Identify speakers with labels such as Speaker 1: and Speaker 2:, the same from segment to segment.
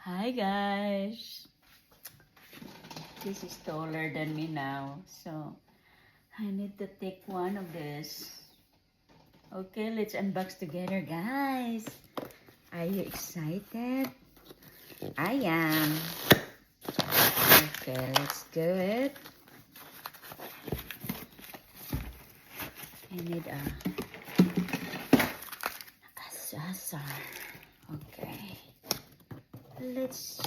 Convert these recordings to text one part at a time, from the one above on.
Speaker 1: Hi guys, this is taller than me now, so I need to take one of this. Okay, let's unbox together, guys. Are you excited? I am. Okay, let's do it. I need a scissor. Okay, let's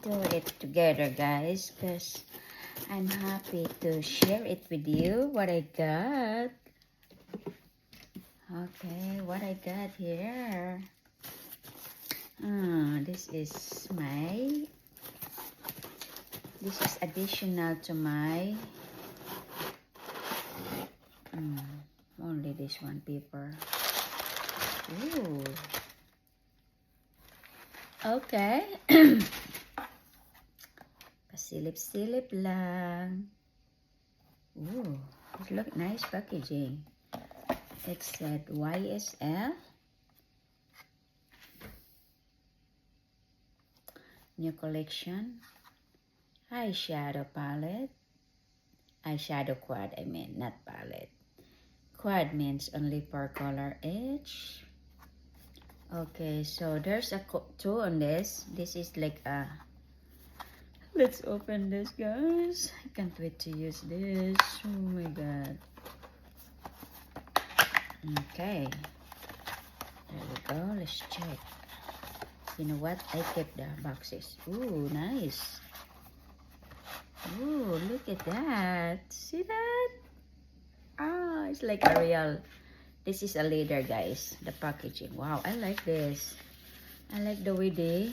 Speaker 1: do it together, guys, because I'm happy to share it with you what I got. Okay, what I got here. This is additional to my only this one paper. Ooh. Okay. Pasilip-silip lang. Ooh, it look nice packaging. It said YSL. New collection. Eyeshadow palette. Eyeshadow quad, I mean, not palette. Quad means only 4 color each. Okay, so there's a 2 on this. This is like a... Let's open this, guys. I can't wait to use this. Oh my god. Okay. There we go. Let's check. You know what? I kept the boxes. Ooh, nice. Ooh, look at that. See that? Ah, it's like a real... This is a leather, guys. The packaging. Wow, I like this. I like the way they